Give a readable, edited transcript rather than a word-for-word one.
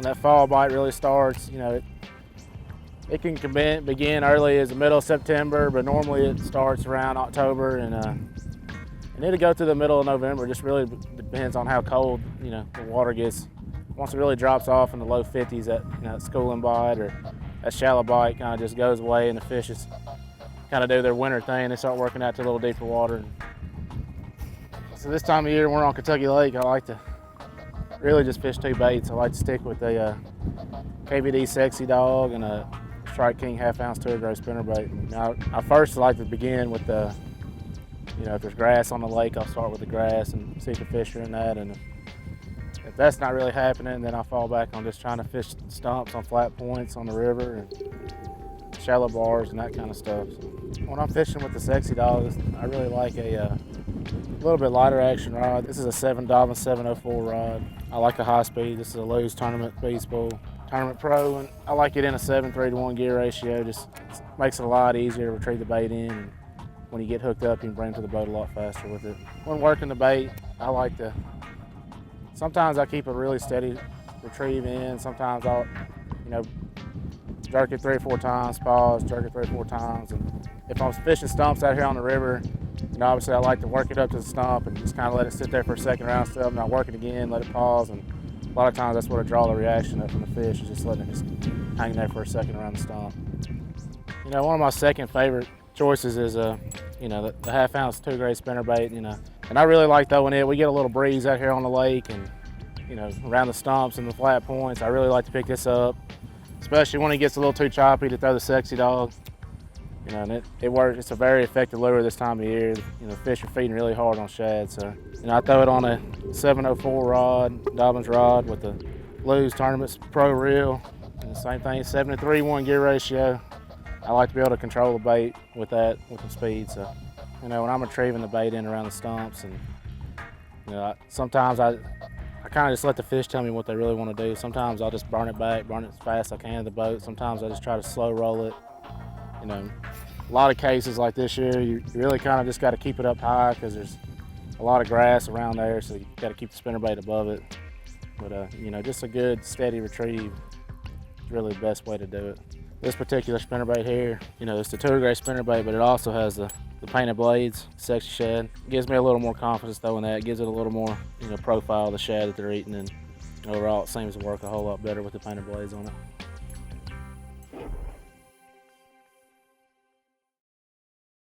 when that fall bite really starts, you know, it can begin early as the middle of September, but normally it starts around October, and it'll go through the middle of November. It just really depends on how cold, you know, the water gets. Once it really drops off in the low 50s, that, you know, that schooling bite or that shallow bite kind of just goes away, and the fish just kind of do their winter thing. They start working out to a little deeper water. So this time of year, when we're on Kentucky Lake, I like to really just fish two baits. I like to stick with a KVD Sexy Dog and a Strike King half-ounce tour gray spinnerbait. Now, I first like to begin with the, you know, if there's grass on the lake, I'll start with the grass and see if the fish are in that. And if that's not really happening, then I'll fall back on just trying to fish stumps on flat points on the river and shallow bars and that kind of stuff. So when I'm fishing with the Sexy Dog, I really like a little bit lighter action rod. This is a 7 Dobbin 704 rod. I like a high speed. This is a Lew's Tournament Speed Spool. Tournament Pro, and I like it in a 7:3 gear ratio. Just makes it a lot easier to retrieve the bait in. And when you get hooked up, you can bring it to the boat a lot faster with it. When working the bait, I like to, sometimes I keep a really steady retrieve in. Sometimes I'll, you know, jerk it 3 or 4 times, pause, jerk it 3 or 4 times. And if I'm fishing stumps out here on the river, you know, obviously I like to work it up to the stump and just kind of let it sit there for a second around stuff, and I'll work it again, let it pause. And a lot of times that's what I draw the reaction up from the fish, is just letting it just hang there for a second around the stump. You know, one of my second favorite choices is, you know, the half-ounce 2 gray spinnerbait, you know. And I really like throwing it. We get a little breeze out here on the lake and, you know, around the stumps and the flat points. I really like to pick this up, especially when it gets a little too choppy, to throw the Sexy Dog. You know, and it works. It's a very effective lure this time of year. You know, fish are feeding really hard on shad, so, you know, I throw it on a 704 rod, Dobbins rod with the Lew's Tournament Pro reel. And the same thing, 7:3 gear ratio. I like to be able to control the bait with that, with the speed. So, you know, when I'm retrieving the bait in around the stumps, and, you know, sometimes I kind of just let the fish tell me what they really want to do. Sometimes I'll just burn it back, burn it as fast as I can to the boat. Sometimes I just try to slow roll it. You know, a lot of cases like this year, you really kind of just got to keep it up high because there's a lot of grass around there, so you got to keep the spinnerbait above it. But, you know, just a good steady retrieve is really the best way to do it. This particular spinnerbait here, you know, it's the tour gray spinnerbait, but it also has the painted blades, Sexy Shad. It gives me a little more confidence throwing that. It gives it a little more, you know, profile of the shad that they're eating, and overall it seems to work a whole lot better with the painted blades on it.